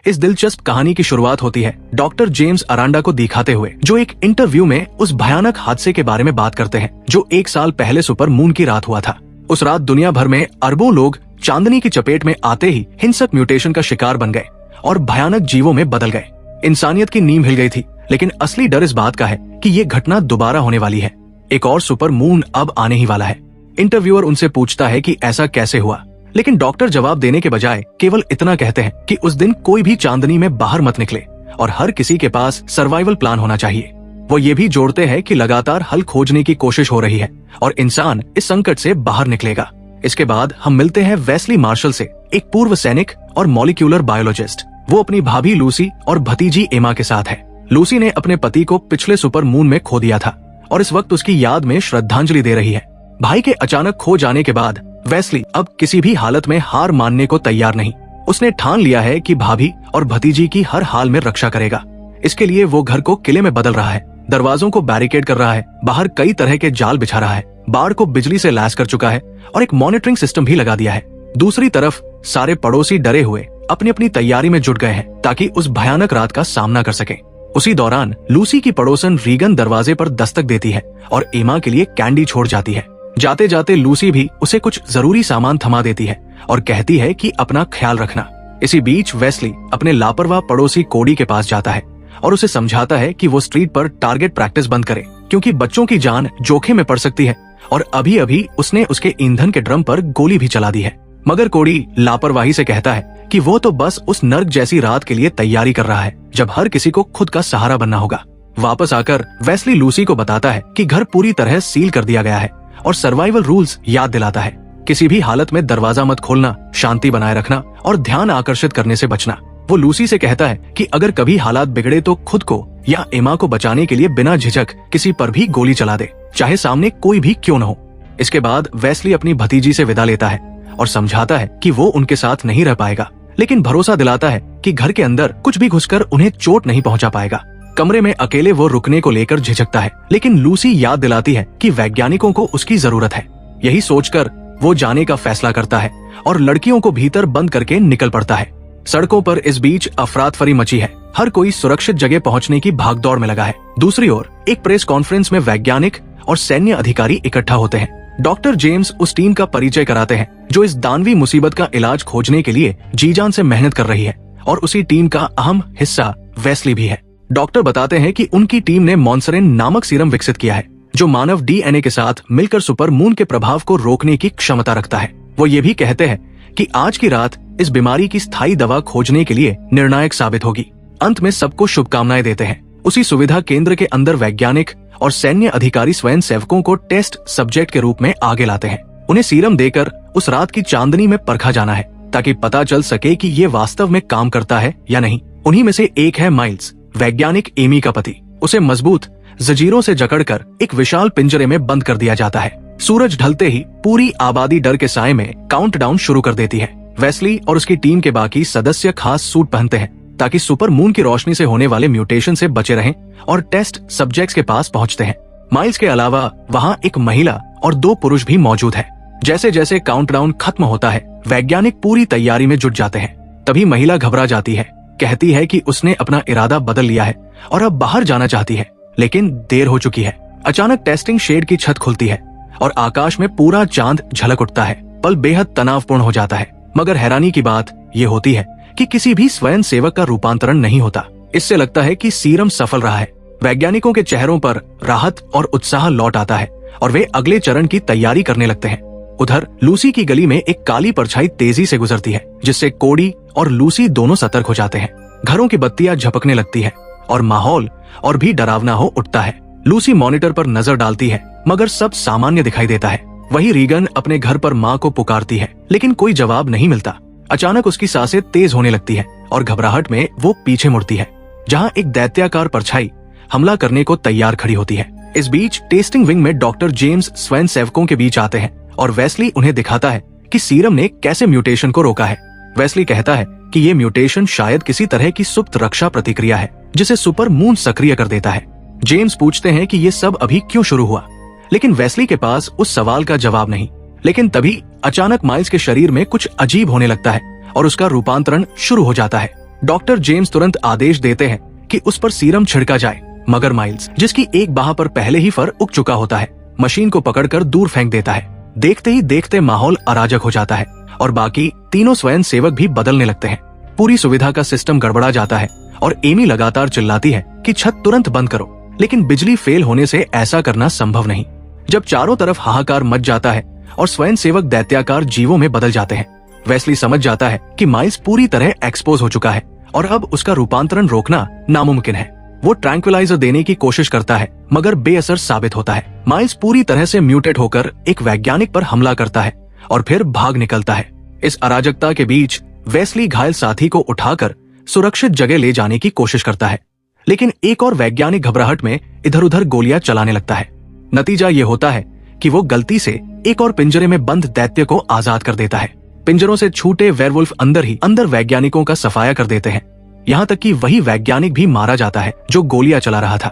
इस दिलचस्प कहानी की शुरुआत होती है डॉक्टर जेम्स अरांडा को दिखाते हुए, जो एक इंटरव्यू में उस भयानक हादसे के बारे में बात करते हैं जो 1 साल पहले सुपर मून की रात हुआ था। उस रात दुनिया भर में अरबों लोग चांदनी की चपेट में आते ही हिंसक म्यूटेशन का शिकार बन गए और भयानक जीवों में बदल गए। इंसानियत की नींव हिल गई थी, लेकिन असली डर इस बात का है कि ये घटना दोबारा होने वाली है। एक और सुपर मून अब आने ही वाला है। इंटरव्यूअर उनसे पूछता है कि ऐसा कैसे हुआ, लेकिन डॉक्टर जवाब देने के बजाय केवल इतना कहते हैं कि उस दिन कोई भी चांदनी में बाहर मत निकले और हर किसी के पास सर्वाइवल प्लान होना चाहिए। वो ये भी जोड़ते हैं कि लगातार हल खोजने की कोशिश हो रही है और इंसान इस संकट से बाहर निकलेगा। इसके बाद हम मिलते हैं वेस्ली मार्शल से, एक पूर्व सैनिक और मॉलिक्यूलर बायोलॉजिस्ट। वो अपनी भाभी लूसी और भतीजी एमा के साथ है। लूसी ने अपने पति को पिछले सुपर मून में खो दिया था और इस वक्त उसकी याद में श्रद्धांजलि दे रही है। भाई के अचानक खो जाने के बाद वेस्ली अब किसी भी हालत में हार मानने को तैयार नहीं। उसने ठान लिया है कि भाभी और भतीजी की हर हाल में रक्षा करेगा। इसके लिए वो घर को किले में बदल रहा है, दरवाजों को बैरिकेड कर रहा है, बाहर कई तरह के जाल बिछा रहा है, बाड़ को बिजली से लैस कर चुका है और एक मॉनिटरिंग सिस्टम भी लगा दिया है। दूसरी तरफ सारे पड़ोसी डरे हुए अपनी अपनी तैयारी में जुट गए हैं ताकि उस भयानक रात का सामना कर सके। उसी दौरान लूसी की पड़ोसन रीगन दरवाजे पर दस्तक देती है और एमा के लिए कैंडी छोड़ जाती है। जाते जाते लूसी भी उसे कुछ जरूरी सामान थमा देती है और कहती है कि अपना ख्याल रखना। इसी बीच वेस्ली अपने लापरवाह पड़ोसी कोडी के पास जाता है और उसे समझाता है कि वो स्ट्रीट पर टारगेट प्रैक्टिस बंद करे, क्योंकि बच्चों की जान जोखिम में पड़ सकती है और अभी अभी उसने उसके ईंधन के ड्रम पर गोली भी चला दी है। मगर कोडी लापरवाही से कहता है कि वो तो बस उस नर्क जैसी रात के लिए तैयारी कर रहा है जब हर किसी को खुद का सहारा बनना होगा। वापस आकर वेस्ली लूसी को बताता है कि घर पूरी तरह सील कर दिया गया है और सर्वाइवल रूल्स याद दिलाता है। किसी भी हालत में दरवाजा मत खोलना, शांति बनाए रखना और ध्यान आकर्षित करने से बचना। वो लूसी से कहता है कि अगर कभी हालात बिगड़े तो खुद को या एमा को बचाने के लिए बिना झिझक किसी पर भी गोली चला दे, चाहे सामने कोई भी क्यों न हो। इसके बाद वेस्ली अपनी भतीजी से विदा लेता है और समझाता है कि वो उनके साथ नहीं रह पाएगा, लेकिन भरोसा दिलाता है कि घर के अंदर कुछ भी घुसकर उन्हें चोट नहीं पहुंचा पाएगा। कमरे में अकेले वो रुकने को लेकर झिझकता है, लेकिन लूसी याद दिलाती है कि वैज्ञानिकों को उसकी जरूरत है। यही सोचकर वो जाने का फैसला करता है और लड़कियों को भीतर बंद करके निकल पड़ता है। सड़कों पर इस बीच अफरातफरी मची है। हर कोई सुरक्षित जगह पहुंचने की भागदौड़ में लगा है। दूसरी ओर एक प्रेस कॉन्फ्रेंस में वैज्ञानिक और सैन्य अधिकारी इकट्ठा होते हैं। डॉक्टर जेम्स उस टीम का परिचय कराते हैं जो इस दानवी मुसीबत का इलाज खोजने के लिए जी जान से मेहनत कर रही है और उसी टीम का अहम हिस्सा वेस्ली भी है। डॉक्टर बताते हैं कि उनकी टीम ने मॉन्सरेन नामक सीरम विकसित किया है जो मानव डीएनए के साथ मिलकर सुपर मून के प्रभाव को रोकने की क्षमता रखता है। वो ये भी कहते हैं कि आज की रात इस बीमारी की स्थायी दवा खोजने के लिए निर्णायक साबित होगी। अंत में सबको शुभकामनाएं देते हैं। उसी सुविधा केंद्र के अंदर वैज्ञानिक और सैन्य अधिकारी स्वयं सेवकों को टेस्ट सब्जेक्ट के रूप में आगे लाते हैं। उन्हें सीरम देकर उस रात की चांदनी में परखा जाना है ताकि पता चल सके कि ये वास्तव में काम करता है या नहीं। उन्हीं में से एक है माइल्स, वैज्ञानिक एमी का पति। उसे मजबूत जंजीरों से जकड़कर एक विशाल पिंजरे में बंद कर दिया जाता है। सूरज ढलते ही पूरी आबादी डर के साए में काउंटडाउन शुरू कर देती है। वेस्ली और उसकी टीम के बाकी सदस्य खास सूट पहनते हैं ताकि सुपर मून की रोशनी से होने वाले म्यूटेशन से बचे रहें और टेस्ट सब्जेक्ट्स के पास पहुंचते हैं। माइल्स के अलावा वहां एक महिला और 2 पुरुष भी मौजूद हैं। जैसे जैसे काउंटडाउन खत्म होता है, वैज्ञानिक पूरी तैयारी में जुट जाते हैं। तभी महिला घबरा जाती है, कहती है कि उसने अपना इरादा बदल लिया है और अब बाहर जाना चाहती है, लेकिन देर हो चुकी है। अचानक टेस्टिंग शेड की छत खुलती है और आकाश में पूरा चांद झलक उठता है। पल बेहद तनावपूर्ण हो जाता है, मगर हैरानी की बात ये होती है कि किसी भी स्वयं सेवक का रूपांतरण नहीं होता। इससे लगता है कि सीरम सफल रहा है। वैज्ञानिकों के चेहरों पर राहत और उत्साह लौट आता है और वे अगले चरण की तैयारी करने लगते हैं। उधर लूसी की गली में एक काली परछाई तेजी से गुजरती है, जिससे कोडी और लूसी दोनों सतर्क हो जाते हैं। घरों की बत्तियां झपकने लगती है और माहौल और भी डरावना हो उठता है। लूसी मॉनिटर पर नजर डालती है, मगर सब सामान्य दिखाई देता है। वही रीगन अपने घर पर माँ को पुकारती है, लेकिन कोई जवाब नहीं मिलता। अचानक उसकी सांसें तेज होने लगती है और घबराहट में वो पीछे मुड़ती है, जहाँ एक दैत्याकार परछाई हमला करने को तैयार खड़ी होती है। इस बीच टेस्टिंग विंग में डॉक्टर जेम्स स्वयं सेवकों के बीच आते हैं और वेस्ली उन्हें दिखाता है कि सीरम ने कैसे म्यूटेशन को रोका है। वेस्ली कहता है कि ये म्यूटेशन शायद किसी तरह की सुप्त रक्षा प्रतिक्रिया है जिसे सुपर मून सक्रिय कर देता है। जेम्स पूछते हैं कि ये सब अभी क्यों शुरू हुआ, लेकिन वेस्ली के पास उस सवाल का जवाब नहीं। लेकिन तभी अचानक माइल्स के शरीर में कुछ अजीब होने लगता है और उसका रूपांतरण शुरू हो जाता है। डॉक्टर जेम्स तुरंत आदेश देते हैं कि उस पर सीरम छिड़का जाए, मगर माइल्स, जिसकी एक बाह पर पहले ही फर उग चुका होता है, मशीन को पकड़कर दूर फेंक देता है। देखते ही देखते माहौल अराजक हो जाता है और बाकी तीनों स्वयंसेवक भी बदलने लगते हैं। पूरी सुविधा का सिस्टम गड़बड़ा जाता है और एमी लगातार चिल्लाती है कि छत तुरंत बंद करो, लेकिन बिजली फेल होने से ऐसा करना संभव नहीं। जब चारों तरफ हाहाकार मच जाता है और स्वयंसेवक दैत्याकार जीवों में बदल जाते हैं, वेस्ली समझ जाता है कि माइल्स पूरी तरह एक्सपोज हो चुका है और अब उसका रूपांतरण रोकना नामुमकिन है। वो ट्रैंक्विलाइजर देने की कोशिश करता है, मगर बेअसर साबित होता है। माइल्स पूरी तरह से म्यूटेट होकर एक वैज्ञानिक पर हमला करता है और फिर भाग निकलता है। इस अराजकता के बीच वेस्ली घायल साथी को उठाकर सुरक्षित जगह ले जाने की कोशिश करता है, लेकिन एक और वैज्ञानिक घबराहट में इधर उधर गोलियां चलाने लगता है। नतीजा ये होता है कि वो गलती से एक और पिंजरे में बंद दैत्य को आजाद कर देता है। पिंजरों से छूटे वेयरवुल्फ अंदर ही अंदर वैज्ञानिकों का सफाया कर देते हैं, यहाँ तक कि वही वैज्ञानिक भी मारा जाता है जो गोलियां चला रहा था।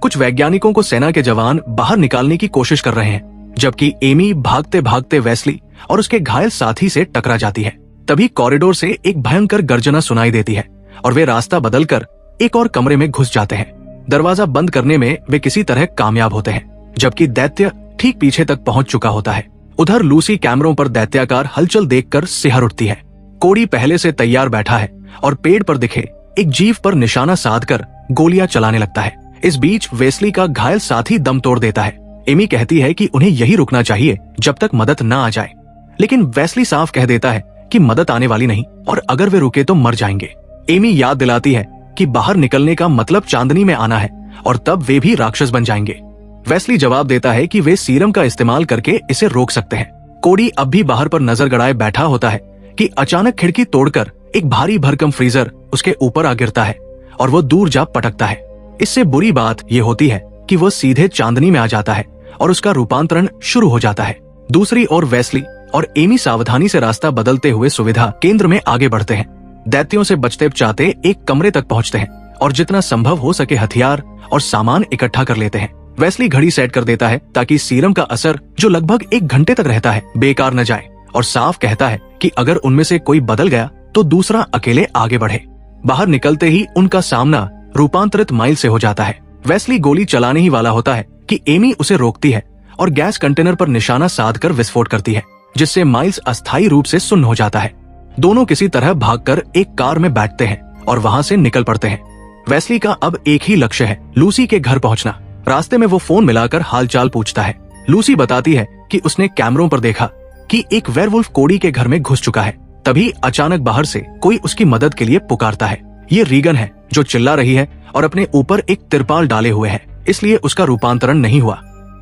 कुछ वैज्ञानिकों को सेना के जवान बाहर निकालने की कोशिश कर रहे हैं, जबकि एमी भागते भागते वेस्ली और उसके घायल साथी से टकरा जाती है। तभी कॉरिडोर से एक भयंकर गर्जना सुनाई देती है और वे रास्ता बदलकर एक और कमरे में घुस जाते हैं। दरवाजा बंद करने में वे किसी तरह कामयाब होते हैं, जबकि दैत्य ठीक पीछे तक पहुंच चुका होता है। उधर लूसी कैमरों पर दैत्याकार हलचल देखकर सिहर उठती है। कोड़ी पहले से तैयार बैठा है और पेड़ पर दिखे एक जीव पर निशाना साधकर गोलियां चलाने लगता है। इस बीच वेस्ली का घायल साथी दम तोड़ देता है। एमी कहती है कि उन्हें यही रुकना चाहिए जब तक मदद न आ जाए, लेकिन वेस्ली साफ कह देता है कि मदद आने वाली नहीं और अगर वे रुके तो मर जाएंगे। एमी याद दिलाती है कि बाहर निकलने का मतलब चांदनी में आना है और तब वे भी राक्षस बन जाएंगे। वेस्ली जवाब देता है कि वे सीरम का इस्तेमाल करके इसे रोक सकते हैं। कोडी अब भी बाहर पर नजर गड़ाए बैठा होता है कि अचानक खिड़की तोड़कर एक भारी भरकम फ्रीजर उसके ऊपर आ गिरता है और वो दूर जा पटकता है। इससे बुरी बात ये होती है कि वो सीधे चांदनी में आ जाता है और उसका रूपांतरण शुरू हो जाता है। दूसरी ओर वेस्ली और एमी सावधानी से रास्ता बदलते हुए सुविधा केंद्र में आगे बढ़ते हैं। दैत्यों से बचते बचाते एक कमरे तक पहुंचते हैं और जितना संभव हो सके हथियार और सामान इकट्ठा कर लेते हैं। वेस्ली घड़ी सेट कर देता है ताकि सीरम का असर, जो लगभग 1 घंटे तक रहता है, बेकार न जाए, और साफ कहता है कि अगर उनमें से कोई बदल गया तो दूसरा अकेले आगे बढ़े। बाहर निकलते ही उनका सामना रूपांतरित माइल से हो जाता है। वेस्ली गोली चलाने ही वाला होता है कि एमी उसे रोकती है और गैस कंटेनर पर निशाना साधकर विस्फोट करती है, जिससे माइल्स अस्थायी रूप से सुन्न हो जाता है। दोनों किसी तरह भागकर एक कार में बैठते हैं और वहां से निकल पड़ते हैं। वेस्ली का अब एक ही लक्ष्य है, लूसी के घर पहुंचना। रास्ते में वो फोन मिलाकर हालचाल पूछता है। लूसी बताती है कि उसने कैमरों पर देखा कि एक वेयरवुल्फ कोडी के घर में घुस चुका है। तभी अचानक बाहर से कोई उसकी मदद के लिए पुकारता है। ये रीगन है जो चिल्ला रही है और अपने ऊपर एक तिरपाल डाले हुए है, इसलिए उसका रूपांतरण नहीं हुआ।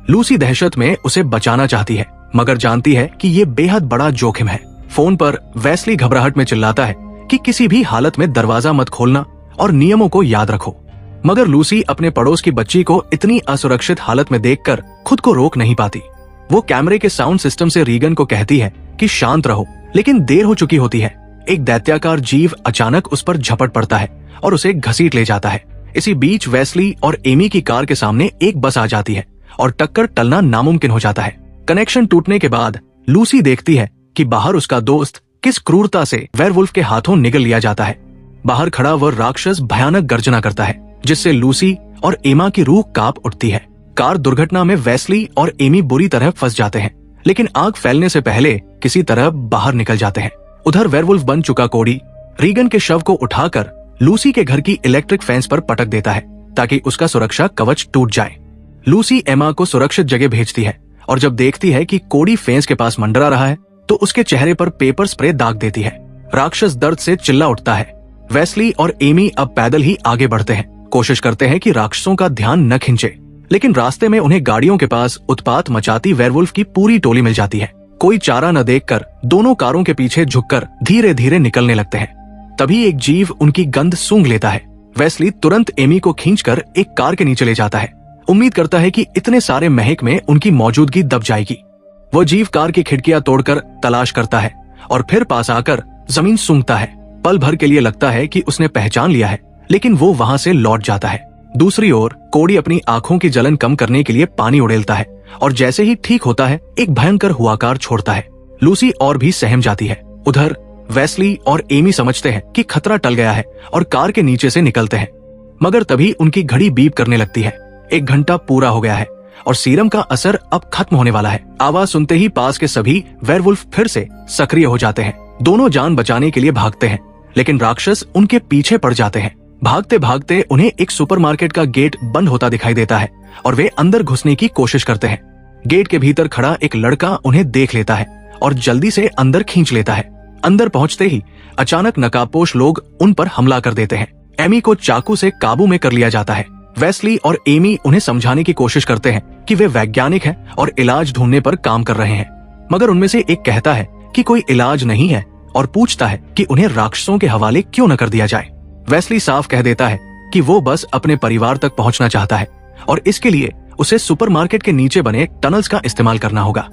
लूसी दहशत में उसे बचाना चाहती है, मगर जानती है कि ये बेहद बड़ा जोखिम है। फोन पर वेस्ली घबराहट में चिल्लाता है कि किसी भी हालत में दरवाजा मत खोलना और नियमों को याद रखो। मगर लूसी अपने पड़ोस की बच्ची को इतनी असुरक्षित हालत में देखकर खुद को रोक नहीं पाती। वो कैमरे के साउंड सिस्टम से रीगन को कहती है कि शांत रहो, लेकिन देर हो चुकी होती है। एक दैत्याकार जीव अचानक उस पर झपट पड़ता है और उसे घसीट ले जाता है। इसी बीच वेस्ली और एमी की कार के सामने एक बस आ जाती है और टक्कर टलना नामुमकिन हो जाता है। कनेक्शन टूटने के बाद लूसी देखती है कि बाहर उसका दोस्त किस क्रूरता से वेयरवुल्फ के हाथों निगल लिया जाता है। बाहर खड़ा वह राक्षस भयानक गर्जना करता है, जिससे लूसी और एमा की रूह कांप उठती है। कार दुर्घटना में वेस्ली और एमी बुरी तरह फंस जाते हैं, लेकिन आग फैलने से पहले किसी तरह बाहर निकल जाते हैं। उधर वेयरवुल्फ बन चुका कोडी रीगन के शव को उठाकर लूसी के घर की इलेक्ट्रिक फेंस पर पटक देता है ताकि उसका सुरक्षा कवच टूट जाए। लूसी एमा को सुरक्षित जगह भेजती है और जब देखती है कि कोडी फेंस के पास मंडरा रहा है तो उसके चेहरे पर पेपर स्प्रे दाग देती है। राक्षस दर्द से चिल्ला उठता है। वेस्ली और एमी अब पैदल ही आगे बढ़ते हैं, कोशिश करते हैं कि राक्षसों का ध्यान न खिंचे, लेकिन रास्ते में उन्हें गाड़ियों के पास उत्पात मचाती वेयरवुल्फ की पूरी टोली मिल जाती है। कोई चारा न देखकर दोनों कारों के पीछे झुककर धीरे धीरे निकलने लगते हैं। तभी एक जीव उनकी गंध सूंघ लेता है। वेस्ली तुरंत एमी को खींचकर एक कार के नीचे ले जाता है, उम्मीद करता है कि इतने सारे महक में उनकी मौजूदगी दब जाएगी। वो जीव कार की खिड़कियां तोड़कर तलाश करता है और फिर पास आकर जमीन सूंघता है। पल भर के लिए लगता है कि उसने पहचान लिया है, लेकिन वो वहां से लौट जाता है। दूसरी ओर कोडी अपनी आंखों की जलन कम करने के लिए पानी उड़ेलता है और जैसे ही ठीक होता है एक भयंकर हुआकार छोड़ता है। लूसी और भी सहम जाती है। उधर वेस्ली और एमी समझते हैं कि खतरा टल गया है और कार के नीचे से निकलते हैं, मगर तभी उनकी घड़ी बीप करने लगती है। 1 घंटा पूरा हो गया है और सीरम का असर अब खत्म होने वाला है। आवाज सुनते ही पास के सभी वेयरवुल्फ फिर से सक्रिय हो जाते हैं। दोनों जान बचाने के लिए भागते हैं, लेकिन राक्षस उनके पीछे पड़ जाते हैं। भागते भागते उन्हें एक सुपरमार्केट का गेट बंद होता दिखाई देता है और वे अंदर घुसने की कोशिश करते हैं। गेट के भीतर खड़ा एक लड़का उन्हें देख लेता है और जल्दी से अंदर खींच लेता है। अंदर पहुंचते ही अचानक नकाबपोश लोग उन पर हमला कर देते हैं। एमी को चाकू से काबू में कर लिया जाता है। वेस्ली और एमी उन्हें समझाने की कोशिश करते हैं कि वे वैज्ञानिक हैं और इलाज ढूंढने पर काम कर रहे हैं, मगर उनमें से एक कहता है कि कोई इलाज नहीं है और पूछता है कि उन्हें राक्षसों के हवाले क्यों न कर दिया जाए। वेस्ली साफ कह देता है कि वो बस अपने परिवार तक पहुंचना चाहता है और इसके लिए उसे सुपरमार्केट के नीचे बने टनल्स का इस्तेमाल करना होगा।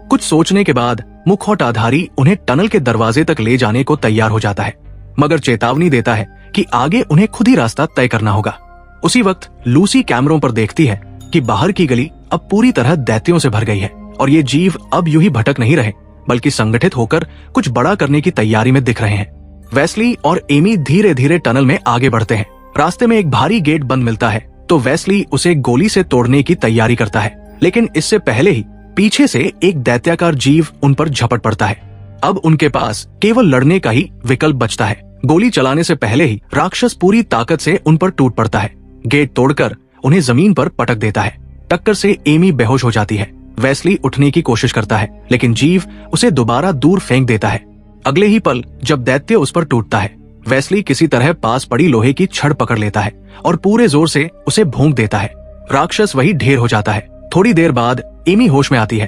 कुछ सोचने के बाद मुखौटाधारी उन्हें टनल के दरवाजे तक ले जाने को तैयार हो जाता है, मगर चेतावनी देता है कि आगे उन्हें खुद ही रास्ता तय करना होगा। उसी वक्त लूसी कैमरों पर देखती है कि बाहर की गली अब पूरी तरह दैत्यों से भर गई है और ये जीव अब यूं ही भटक नहीं रहे, बल्कि संगठित होकर कुछ बड़ा करने की तैयारी में दिख रहे हैं। वेस्ली और एमी धीरे धीरे टनल में आगे बढ़ते हैं। रास्ते में एक भारी गेट बंद मिलता है तो वेस्ली उसे गोली से तोड़ने की तैयारी करता है, लेकिन इससे पहले ही पीछे से एक दैत्याकार जीव उन पर झपट पड़ता है। अब उनके पास केवल लड़ने का ही विकल्प बचता है। गोली चलाने से पहले ही राक्षस पूरी ताकत से उन पर टूट पड़ता है। गेट तोड़कर उन्हें जमीन पर पटक देता है। टक्कर से एमी बेहोश हो जाती है। वेस्ली उठने की कोशिश करता है, लेकिन जीव उसे दोबारा दूर फेंक देता है। अगले ही पल जब दैत्य उस पर टूटता है, वेस्ली किसी तरह पास पड़ी लोहे की छड़ पकड़ लेता है और पूरे जोर से उसे भोंक देता है। राक्षस वही ढेर हो जाता है। थोड़ी देर बाद एमी होश में आती है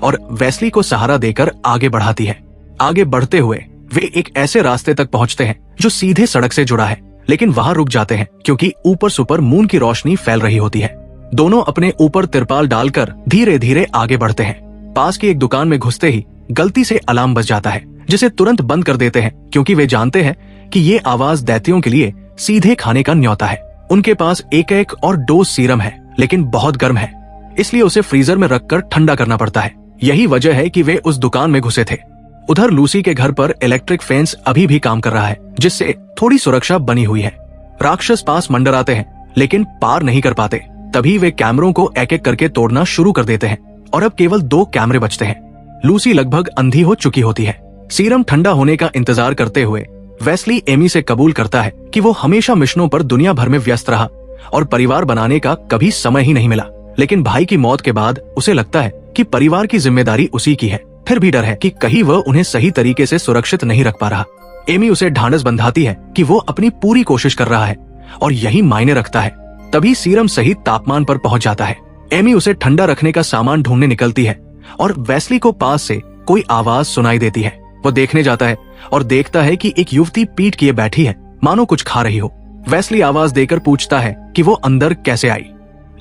और वेस्ली को सहारा देकर आगे बढ़ाती है। आगे बढ़ते हुए वे एक ऐसे रास्ते तक पहुंचते हैं जो सीधे सड़क से जुड़ा है, लेकिन वहां रुक जाते हैं क्योंकि ऊपर सुपर मून की रोशनी फैल रही होती है। दोनों अपने ऊपर तिरपाल डालकर धीरे धीरे आगे बढ़ते हैं। पास की एक दुकान में घुसते ही गलती से अलार्म बज जाता है, जिसे तुरंत बंद कर देते हैं क्योंकि वे जानते हैं कि ये आवाज दैत्यों के लिए सीधे खाने का न्योता है। उनके पास एक और डोज सीरम है, लेकिन बहुत गर्म है, इसलिए उसे फ्रीजर में रखकर ठंडा करना पड़ता है। यही वजह है कि वे उस दुकान में घुसे थे। उधर लूसी के घर पर इलेक्ट्रिक फेंस अभी भी काम कर रहा है, जिससे थोड़ी सुरक्षा बनी हुई है। राक्षस पास मंडराते हैं, लेकिन पार नहीं कर पाते। तभी वे कैमरों को एक एक करके तोड़ना शुरू कर देते हैं और अब केवल 2 कैमरे बचते हैं। लूसी लगभग अंधी हो चुकी होती है। सीरम ठंडा होने का इंतजार करते हुए वेस्ली एमी से कबूल करता है कि वो हमेशा मिशनों पर दुनिया भर में व्यस्त रहा और परिवार बनाने का कभी समय ही नहीं मिला। लेकिन भाई की मौत के बाद उसे लगता है कि परिवार की जिम्मेदारी उसी की है। फिर भी डर है कि कहीं वह उन्हें सही तरीके से सुरक्षित नहीं रख पा रहा। एमी उसे ढांढस बंधाती है कि वो अपनी पूरी कोशिश कर रहा है और यही मायने रखता है। तभी सीरम सही तापमान पर पहुंच जाता है। एमी उसे ठंडा रखने का सामान ढूंढने निकलती है और वेस्ली को पास से कोई आवाज सुनाई देती है। वो देखने जाता है और देखता है कि एक युवती पीठ किए बैठी है, मानो कुछ खा रही हो। वेस्ली आवाज देकर पूछता है कि वो अंदर कैसे आई।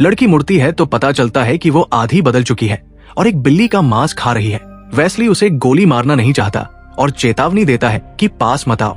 लड़की मुड़ती है तो पता चलता है कि वो आधी बदल चुकी है और एक बिल्ली का मांस खा रही है। वेस्ली उसे गोली मारना नहीं चाहता और चेतावनी देता है कि पास मत आओ,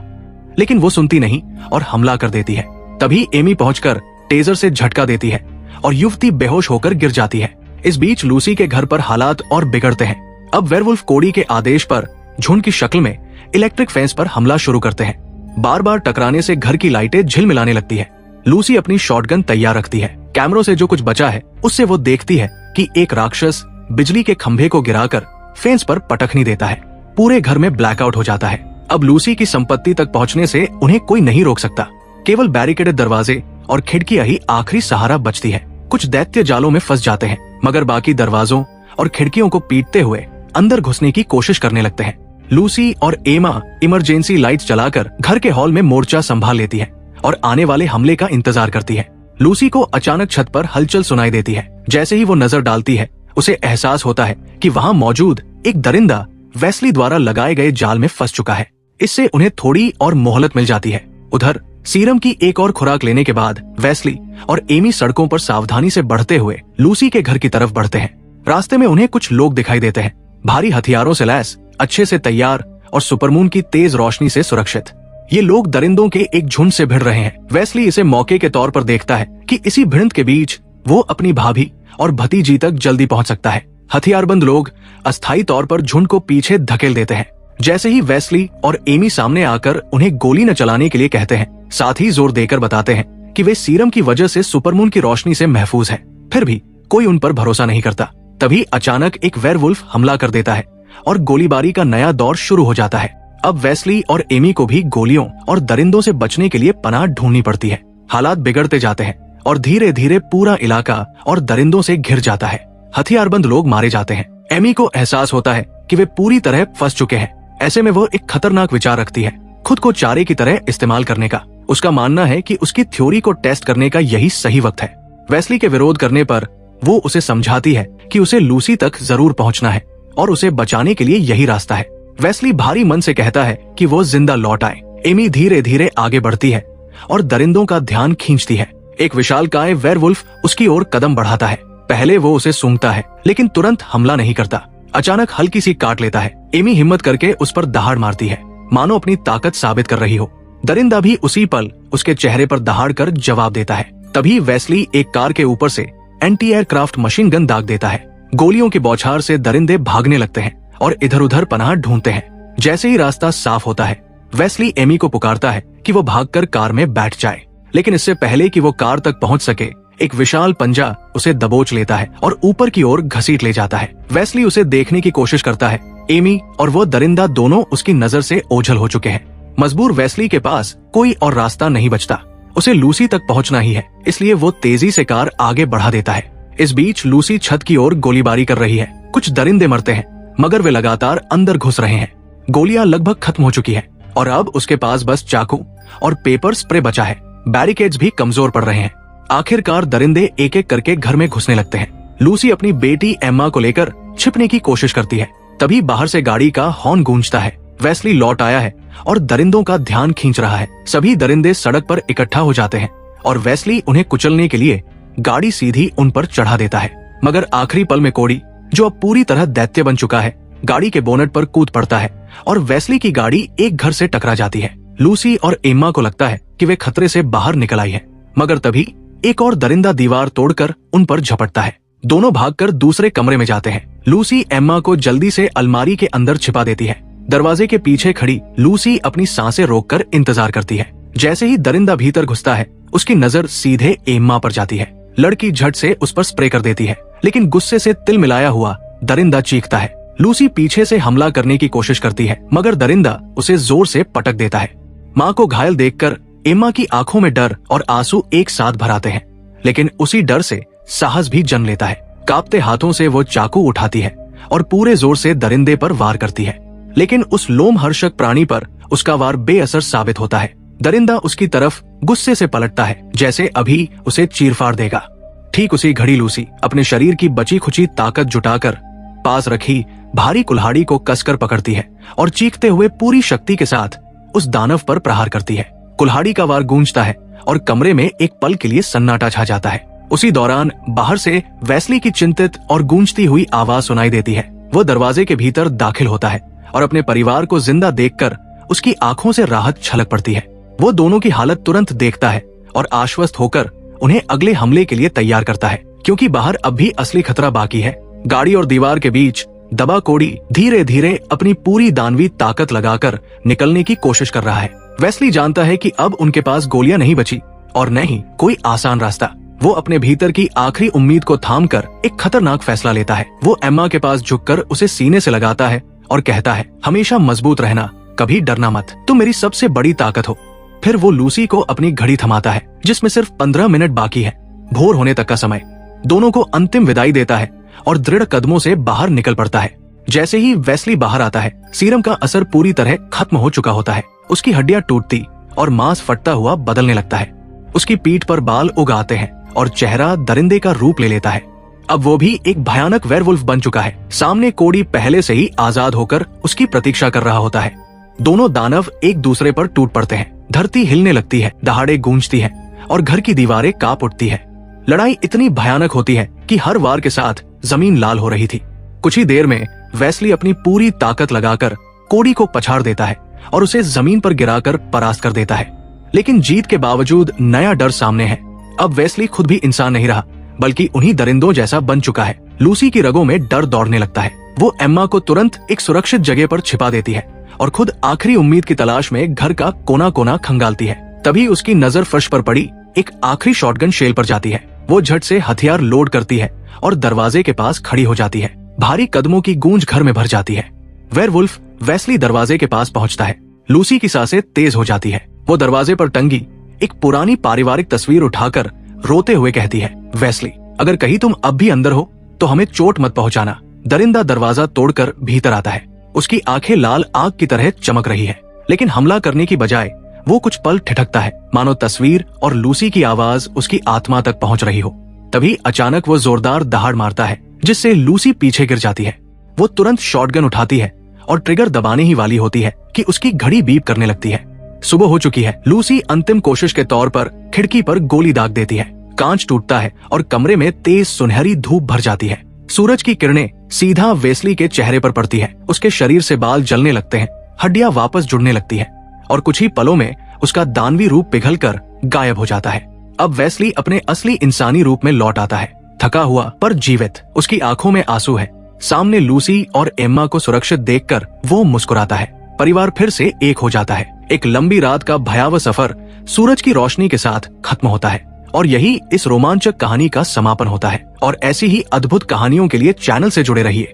लेकिन वो सुनती नहीं और हमला कर देती है। तभी एमी पहुंचकर टेजर से झटका देती है और युवती बेहोश होकर गिर जाती है। इस बीच लूसी के घर पर हालात और बिगड़ते हैं। अब वेयरवुल्फ कोडी के आदेश पर झुंड की शक्ल में इलेक्ट्रिक फेंस पर हमला शुरू करते हैं। बार बार टकराने से घर की लाइटें झिलमिलाने लगती है। लूसी अपनी शॉटगन तैयार रखती है। कैमरों से जो कुछ बचा है उससे वो देखती है कि एक राक्षस बिजली के खंभे को गिराकर फेंस पर पटखनी देता है। पूरे घर में ब्लैकआउट हो जाता है। अब लूसी की संपत्ति तक पहुंचने से उन्हें कोई नहीं रोक सकता। केवल बैरिकेडेड दरवाजे और खिड़कियां ही आखिरी सहारा बचती है। कुछ दैत्य जालों में फंस जाते हैं, मगर बाकी दरवाजों और खिड़कियों को पीटते हुए अंदर घुसने की कोशिश करने लगते हैं। लूसी और एमा इमरजेंसी लाइट्स जलाकर घर के हॉल में मोर्चा संभाल लेती है और आने वाले हमले का इंतजार करती है। लूसी को अचानक छत पर हलचल सुनाई देती है। जैसे ही वो नजर डालती है, उसे एहसास होता है कि वहां मौजूद एक दरिंदा वेस्ली द्वारा लगाए गए जाल में फंस चुका है। इससे उन्हें थोड़ी और मोहलत मिल जाती है। उधर सीरम की एक और खुराक लेने के बाद वेस्ली और एमी सड़कों पर सावधानी से बढ़ते हुए लूसी के घर की तरफ बढ़ते हैं। रास्ते में उन्हें कुछ लोग दिखाई देते हैं, भारी हथियारों से लैस, अच्छे से तैयार और सुपरमून की तेज रोशनी से सुरक्षित। ये लोग दरिंदों के एक झुंड से भिड़ रहे हैं। वेस्ली इसे मौके के तौर पर देखता है कि इसी भिड़ंत के बीच वो अपनी भाभी और भतीजी तक जल्दी पहुंच सकता है। हथियारबंद लोग अस्थायी तौर पर झुंड को पीछे धकेल देते हैं, जैसे ही वेस्ली और एमी सामने आकर उन्हें गोली न चलाने के लिए कहते हैं, साथ ही जोर देकर बताते हैं कि वे सीरम की वजह से सुपरमून की रोशनी से महफूज हैं, फिर भी कोई उन पर भरोसा नहीं करता। तभी अचानक एक वेयरवुल्फ हमला कर देता है और गोलीबारी का नया दौर शुरू हो जाता है। अब वेस्ली और एमी को भी गोलियों और दरिंदों से बचने के लिए पनाह ढूंढनी पड़ती है। हालात बिगड़ते जाते हैं और धीरे धीरे पूरा इलाका और दरिंदों से घिर जाता है। हथियारबंद लोग मारे जाते हैं। एमी को एहसास होता है कि वे पूरी तरह फंस चुके हैं। ऐसे में वो एक खतरनाक विचार रखती है, खुद को चारे की तरह इस्तेमाल करने का। उसका मानना है कि उसकी थ्योरी को टेस्ट करने का यही सही वक्त है। वेस्ली के विरोध करने पर वो उसे समझाती है कि उसे लूसी तक जरूर पहुंचना है और उसे बचाने के लिए यही रास्ता है। वेस्ली भारी मन से कहता है कि वो जिंदा लौट आए। एमी धीरे धीरे आगे बढ़ती है और दरिंदों का ध्यान खींचती है। एक विशालकाय वेयरवुल्फ उसकी ओर कदम बढ़ाता है। पहले वो उसे सूंघता है लेकिन तुरंत हमला नहीं करता। अचानक हल्की सी काट लेता है। एमी हिम्मत करके उस पर दहाड़ मारती है, मानो अपनी ताकत साबित कर रही हो। दरिंदा भी उसी पल उसके चेहरे पर दहाड़ कर जवाब देता है। तभी वेस्ली एक कार के ऊपर से एंटी एयरक्राफ्ट मशीन गन दाग देता है। गोलियों की बौछार से दरिंदे भागने लगते हैं और इधर उधर पनाह ढूंढते हैं। जैसे ही रास्ता साफ होता है, वेस्ली एमी को पुकारता है कि वो भागकर कार में बैठ जाए, लेकिन इससे पहले कि वो कार तक पहुंच सके, एक विशाल पंजा उसे दबोच लेता है और ऊपर की ओर घसीट ले जाता है। वेस्ली उसे देखने की कोशिश करता है। एमी और वो दरिंदा दोनों उसकी नजर से ओझल हो चुके हैं। मजबूर वेस्ली के पास कोई और रास्ता नहीं बचता। उसे लूसी तक पहुंचना ही है, इसलिए वो तेजी से कार आगे बढ़ा देता है। इस बीच लूसी छत की ओर गोलीबारी कर रही है। कुछ दरिंदे मरते हैं, मगर वे लगातार अंदर घुस रहे हैं। गोलियां लगभग खत्म हो चुकी हैं और अब उसके पास बस चाकू और पेपर स्प्रे बचा है। बैरिकेड्स भी कमजोर पड़ रहे हैं। आखिरकार दरिंदे एक एक करके घर में घुसने लगते हैं। लूसी अपनी बेटी एम्मा को लेकर छिपने की कोशिश करती है। तभी बाहर से गाड़ी का हॉर्न गूंजता है। वेस्ली लौट आया है और दरिंदों का ध्यान खींच रहा है। सभी दरिंदे सड़क पर इकट्ठा हो जाते हैं और वेस्ली उन्हें कुचलने के लिए गाड़ी सीधी उन पर चढ़ा देता है। मगर आखिरी पल में कोडी, जो अब पूरी तरह दैत्य बन चुका है, गाड़ी के बोनट पर कूद पड़ता है और वेस्ली की गाड़ी एक घर से टकरा जाती है। लूसी और एम्मा को लगता है कि वे खतरे से बाहर निकल आई है, मगर तभी एक और दरिंदा दीवार तोड़कर उन पर झपटता है। दोनों भागकर दूसरे कमरे में जाते हैं। लूसी एम्मा को जल्दी से अलमारी के अंदर छिपा देती है। दरवाजे के पीछे खड़ी लूसी अपनी सांसें रोककर इंतजार करती है। जैसे ही दरिंदा भीतर घुसता है, उसकी नजर सीधे एम्मा पर जाती है। लड़की झट से उस पर स्प्रे कर देती है, लेकिन गुस्से से तिल मिलाया हुआ दरिंदा चीखता है। लूसी पीछे से हमला करने की कोशिश करती है, मगर दरिंदा उसे जोर से पटक देता है। माँ को घायल देखकर एम्मा की आंखों में डर और आंसू एक साथ भर आते हैं, लेकिन उसी डर से साहस भी जन्म लेता है। कांपते हाथों से वो चाकू उठाती है और पूरे जोर से दरिंदे पर वार करती है, लेकिन उस लोमहर्षक प्राणी पर उसका वार बेअसर साबित होता है। दरिंदा उसकी तरफ गुस्से से पलटता है, जैसे अभी उसे चीरफाड़ देगा। ठीक उसी घड़ी लूसी अपने शरीर की बची खुची ताकत जुटाकर पास रखी भारी कुल्हाड़ी को कसकर पकड़ती है और चीखते हुए पूरी शक्ति के साथ उस दानव पर प्रहार करती है। कुल्हाड़ी का वार गूंजता है और कमरे में एक पल के लिए सन्नाटा छा जाता है। उसी दौरान बाहर से वेस्ली की चिंतित और गूंजती हुई आवाज सुनाई देती है। वो दरवाजे के भीतर दाखिल होता है और अपने परिवार को जिंदा देखकर उसकी आंखों से राहत छलक पड़ती है। वो दोनों की हालत तुरंत देखता है और आश्वस्त होकर उन्हें अगले हमले के लिए तैयार करता है, क्योंकि बाहर अब भी असली खतरा बाकी है। गाड़ी और दीवार के बीच दबा कोडी धीरे धीरे अपनी पूरी दानवी ताकत लगाकर निकलने की कोशिश कर रहा है। वेस्ली जानता है कि अब उनके पास गोलियां नहीं बची और न ही कोई आसान रास्ता। वो अपने भीतर की आखिरी उम्मीद को थामकर एक खतरनाक फैसला लेता है। वो एम्मा के पास झुककर उसे सीने से लगाता है और कहता है, हमेशा मजबूत रहना, कभी डरना मत, तुम मेरी सबसे बड़ी ताकत हो। फिर वो लूसी को अपनी घड़ी थमाता है, जिसमें सिर्फ 15 मिनट बाकी है, भोर होने तक का समय। दोनों को अंतिम विदाई देता है और दृढ़ कदमों से बाहर निकल पड़ता है। जैसे ही वेस्ली बाहर आता है, सीरम का असर पूरी तरह खत्म हो चुका होता है। उसकी हड्डियां टूटती और मांस फटता हुआ बदलने लगता है। उसकी पीठ पर बाल उग आते हैं और चेहरा दरिंदे का रूप ले लेता है। अब वो भी एक भयानक वेयरवुल्फ बन चुका है। सामने कोडी पहले से ही आजाद होकर उसकी प्रतीक्षा कर रहा होता है। दोनों दानव एक दूसरे पर टूट पड़ते हैं। धरती हिलने लगती है, दहाड़े गूंजती है और घर की दीवारें कांप उठती है। लड़ाई इतनी भयानक होती है कि हर वार के साथ जमीन लाल हो रही थी। कुछ ही देर में वेस्ली अपनी पूरी ताकत लगाकर कोडी को पछाड़ देता है और उसे जमीन पर गिराकर परास्त कर देता है। लेकिन जीत के बावजूद नया डर सामने है। अब वेस्ली खुद भी इंसान नहीं रहा, बल्कि उन्हीं दरिंदों जैसा बन चुका है। लूसी की रगों में डर दौड़ने लगता है। वो एम्मा को तुरंत एक सुरक्षित जगह पर छिपा देती है और खुद आखिरी उम्मीद की तलाश में घर का कोना कोना खंगालती है। तभी उसकी नजर फर्श पर पड़ी एक आखिरी शॉटगन शेल पर जाती है। वो झट से हथियार लोड करती है और दरवाजे के पास खड़ी हो जाती है। भारी कदमों की गूंज घर में भर जाती है। वेयरवुल्फ वेस्ली दरवाजे के पास पहुंचता है। लूसी की सांसें तेज हो जाती है। वो दरवाजे पर टंगी एक पुरानी पारिवारिक तस्वीर उठाकर रोते हुए कहती है, वेस्ली, अगर कहीं तुम अब भी अंदर हो तो हमें चोट मत पहुंचाना। दरिंदा दरवाजा तोड़कर भीतर आता है। उसकी आंखें लाल आग की तरह चमक रही है, लेकिन हमला करने की बजाय वो कुछ पल ठिठकता है, मानो तस्वीर और लूसी की आवाज उसकी आत्मा तक पहुंच रही हो। तभी अचानक वो जोरदार दहाड़ मारता है, जिससे लूसी पीछे गिर जाती है। वो तुरंत शॉटगन उठाती है और ट्रिगर दबाने ही वाली होती है कि उसकी घड़ी बीप करने लगती है। सुबह हो चुकी है। लूसी अंतिम कोशिश के तौर पर खिड़की पर गोली दाग देती है। कांच टूटता है और कमरे में तेज सुनहरी धूप भर जाती है। सूरज की किरणें सीधा वेस्ली के चेहरे पर पड़ती है। उसके शरीर से बाल जलने लगते हैं, हड्डियां वापस जुड़ने लगती है और कुछ ही पलों में उसका दानवी रूप पिघलकर गायब हो जाता है। अब वेस्ली अपने असली इंसानी रूप में लौट आता है, थका हुआ पर जीवित। उसकी आंखों में आंसू है। सामने लूसी और एम्मा को सुरक्षित देखकर वो मुस्कुराता है। परिवार फिर से एक हो जाता है। एक लंबी रात का भयावह सफर सूरज की रोशनी के साथ खत्म होता है और यही इस रोमांचक कहानी का समापन होता है। और ऐसी ही अद्भुत कहानियों के लिए चैनल से जुड़े रहिए।